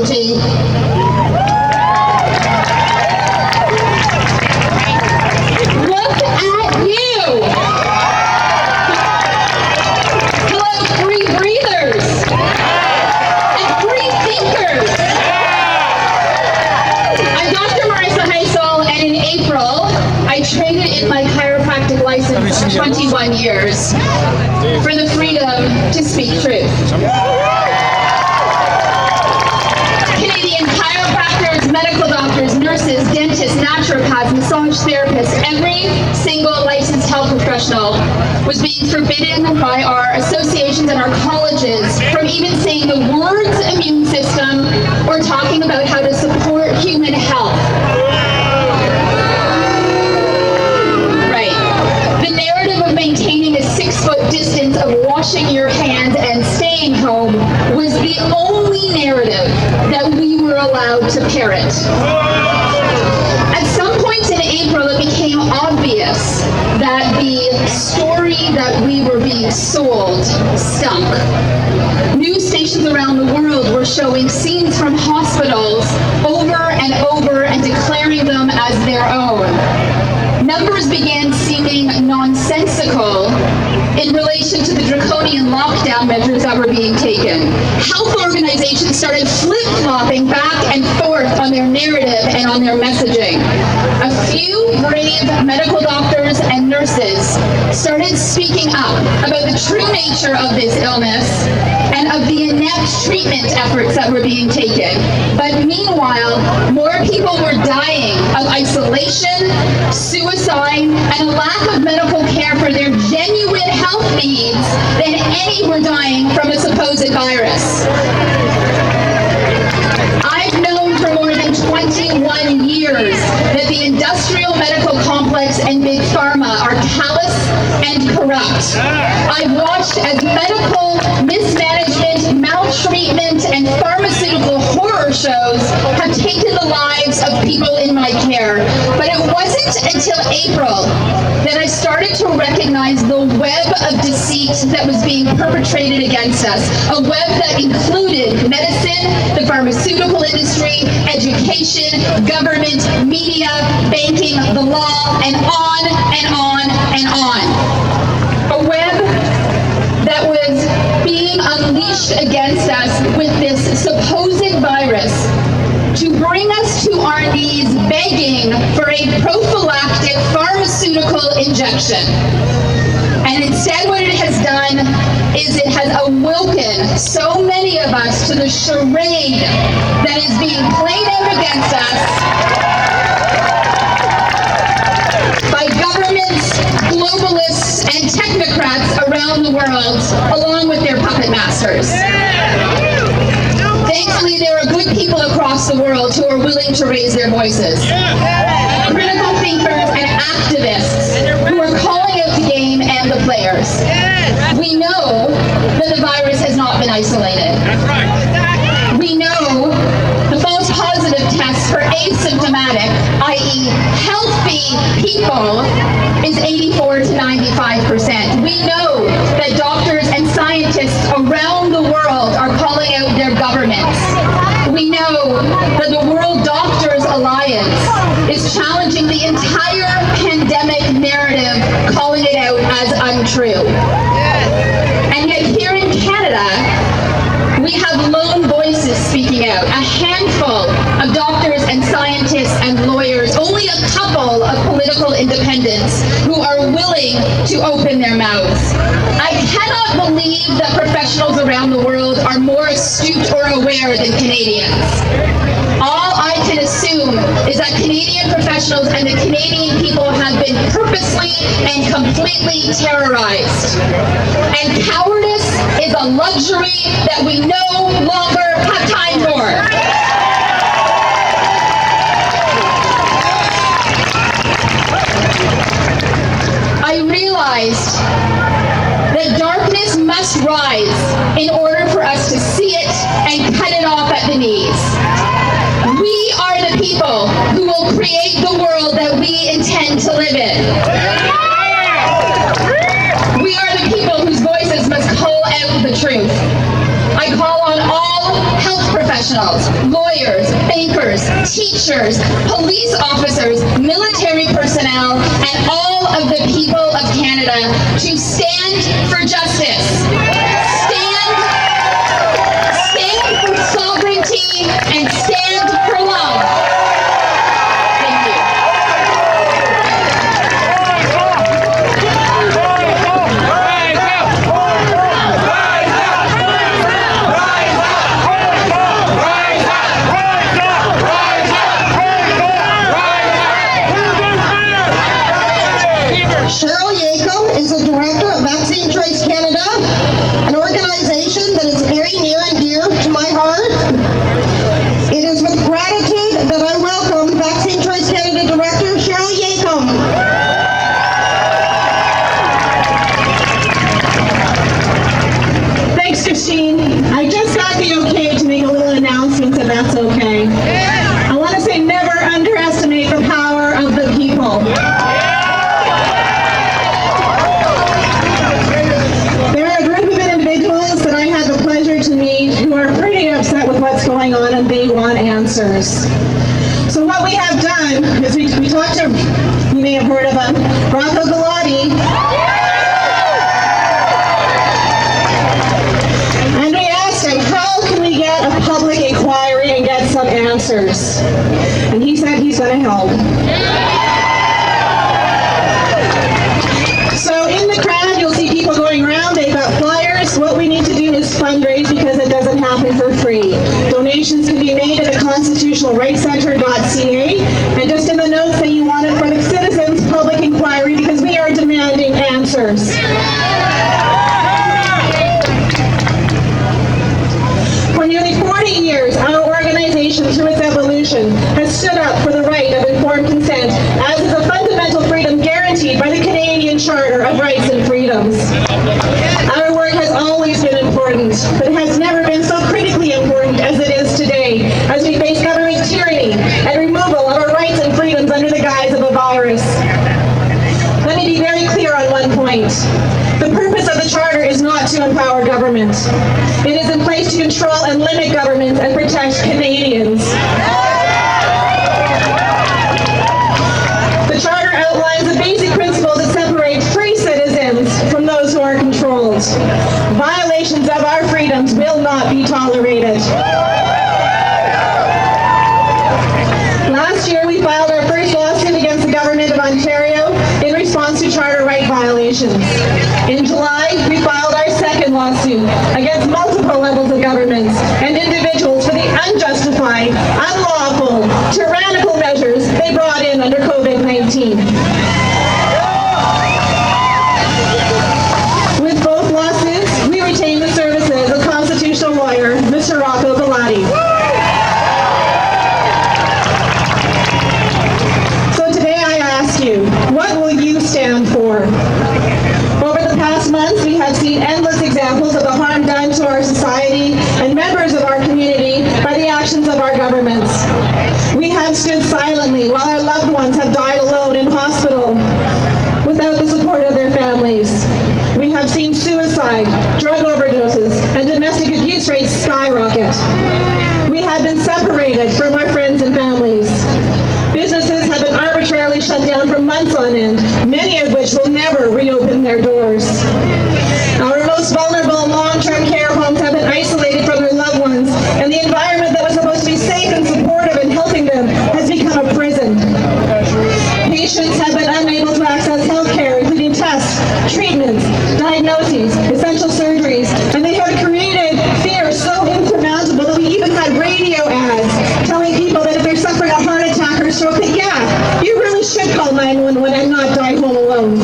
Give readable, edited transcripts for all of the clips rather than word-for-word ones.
specialty. Look at you! Hello, free breathers and free thinkers. I'm Dr. Marissa Heisel, and in April, I traded in my chiropractic license for 21 years for the freedom to speak truth. Canadian chiropractors, medical doctors, nurses, dentists, naturopaths, massage therapists, every single licensed health professional was being forbidden by our associations and our colleges from even saying the words immune system or talking about how to support human health. Right. The narrative of maintaining a 6-foot distance, of washing your hands and staying home was the only narrative that we were allowed to parrot. At some point in April, it became obvious that the story that we were being sold stunk. News stations around the world were showing scenes from hospitals over and over and declaring them as their own. Numbers began seeming nonsensical in relation to the draconian lockdown measures that were being taken. Health organizations started flip-flopping back and forth on their narrative and on their messaging. A few brave medical doctors and nurses started speaking up about the true nature of this illness and of the inept treatment efforts that were being taken. But meanwhile, more people were dying of isolation, suicide, and a lack of medical care for their genuine health needs than any were dying from a supposed virus. I've known for more than 21 years that the industrial medical complex and big pharma are callous and corrupt. I've watched as medical mismanagement, maltreatment, and pharmaceutical horror shows have taken the lives of people in my care. But it wasn't until April that I started to recognize the web of deceit that was being perpetrated against us. A web that included medicine, the pharmaceutical industry, education, government, media, banking, the law, and on and on and on. A web that was being unleashed against us with this supposed virus to bring us to our knees begging for a prophylactic pharmaceutical injection. And instead what it has done is it has awoken so many of us to the charade that is being played out against us by governments, globalists, and technocrats around the world, along with their puppet masters. Thankfully, there are good people across the world who are willing to raise their voices. Critical thinkers and activists who are calling out the game and the players. We know that the virus has not been isolated. We know the false positive tests for asymptomatic, i.e. healthy people, is 84 to 95%. We know that doctors and scientists around the world are calling out their governments. We know that the World Doctors Alliance is challenging the entire pandemic narrative, calling it out as untrue. And yet here in Canada, we have lone voices speaking out, a handful of doctors and scientists and lawyers, only a couple of political independents who are willing to open their mouths. I cannot believe that professionals around the world are more astute or aware than Canadians. All I can assume is that Canadian professionals and the Canadian people have been purposely and completely terrorized. And cowardice is a luxury that we no longer have time for. I realized that darkness must rise in order for us to see it and cut it off at the knees. We are the people who will create the world that we intend to live in. We are the people whose voices must call out the truth. I call on all health professionals professionals, lawyers, bankers, teachers, police officers, military personnel, and all of the people of Canada to stand for justice. Stand for sovereignty and stand for love. Thank you. Cheryl Yakem is the director of Vaccination Risk Canada, an organization that is very near and dear to my heart. It is with gratitude that I welcome Vaccination Risk Canada Director Cheryl Yakem. Thanks, Christine. I just got the okay to make a little announcement, so that's okay. I want to say never underestimate the power of the people. There are a group of individuals that I had the pleasure to meet who are pretty upset with what's going on and they want answers. So what we have done is we talked to, you may have heard of him, Rocco Galati. And we asked him, how can we get a public inquiry and get some answers? And he said he's going to help. So in the crowd, you'll see people going around. They've got flyers. What we need to do is fundraise because it doesn't happen for free. Donations can be made at the constitutionalrightscenter.ca. And just in the notes that you want it for the citizens' public inquiry because we are demanding answers. For nearly 40 years, our organization, through its evolution, has stood up for the right of informed consent, as is a fundamental freedom guaranteed by the Canadian Charter of Rights and Freedoms. Our work has always been important, but it has never been so critically important as it is today, as we face government tyranny and removal of our rights and freedoms under the guise of a virus. Let me be very clear on one point. The purpose of the Charter is not to empower government. It is in place to control and limit government and protect Canadians. The Charter outlines the basic principles that separate free citizens from those who are controlled. Violations of our freedoms will not be tolerated. Last year, we filed our first lawsuit against the Government of Ontario in response to Charter right violations. In July, we filed our second lawsuit against multiple levels of government and individuals for the unjustified, unlawful, tyrannical measures they brought in under COVID-19. With both lawsuits, we retain the services of constitutional lawyer, Mr. Rocco Galati. So today I ask you, what will you stand for? Over the past months, we have seen endless examples of the harm done to our society and members of our community by the actions of our governments. We have stood silently while our loved ones have died alone in hospital without the support of their families. We have seen suicide, drug overdoses, and domestic abuse rates skyrocket. We have been separated from our friends and families. Businesses have been arbitrarily shut down for months on end, many of which will never reopen their doors. Our most vulnerable long-term care homes have been isolated from their loved ones, and the environment that was supposed to be safe and supportive and helping them has become a prison. Patients have been unable to access health care, including tests, treatments, diagnoses, essential surgeries, and they have created fear so insurmountable that we even had radio ads telling people that if they're suffering a heart attack or stroke, that you really should call 911 and not die home alone.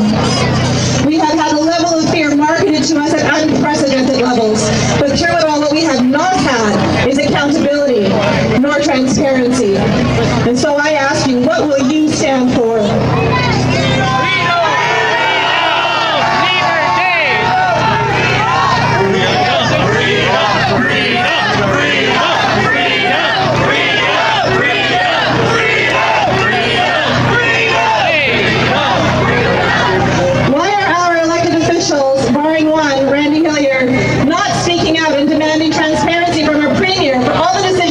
We have had a level of fear marketed to us at unprecedented levels, but through it all, what we have not had is accountability nor transparency. And so I ask you, what will you stand for? Not speaking out and demanding transparency from our premier for all the decisions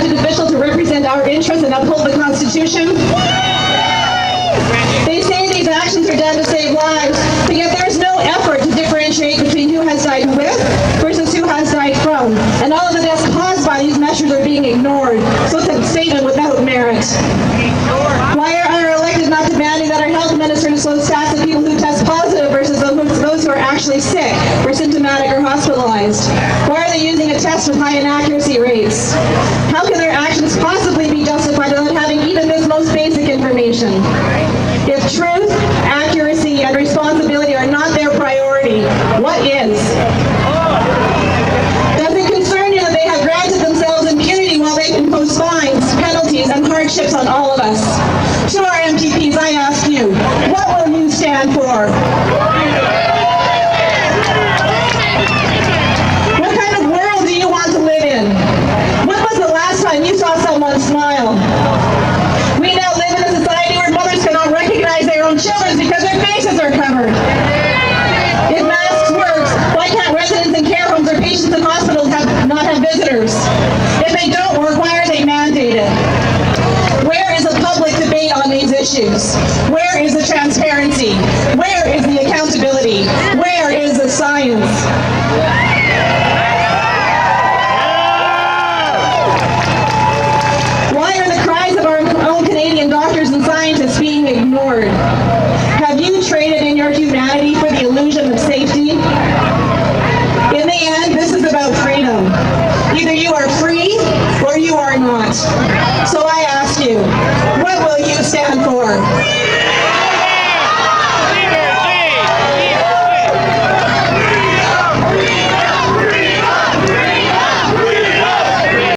elected official to represent our interests and uphold the Constitution? They say these actions are done to save lives, but yet there is no effort to differentiate between who has died with versus who has died from. And all of the deaths caused by these measures are being ignored. So it's a statement without merit. Why are our elected not demanding that our health minister disclose stats of people who test positive versus those who are actually sick or symptomatic or hospitalized? Why are they using a test with high inaccuracy rates? How can their actions possibly be justified without having even this most basic information? If truth, accuracy, and responsibility are not their priority, what is? Does it concern you that they have granted themselves impunity while they impose fines, penalties, and hardships on all of us? To our MPPs, I ask you, what will you stand for? What kind of world do you want to live in? When was the last time you saw someone smile? We now live in a society where mothers cannot recognize their own children because their faces are covered. If masks work, why can't residents in care homes or patients in hospitals not have visitors? If they don't work, why are they mandated? Where is the public debate on these issues? Where is the transparency? Where is the accountability? Where is the science? Why are the cries of our own Canadian doctors and scientists being ignored? Have you traded in your humanity for the illusion of safety? In the end, this is about freedom. Either you are free or you are not. So I ask you, what will you stand for?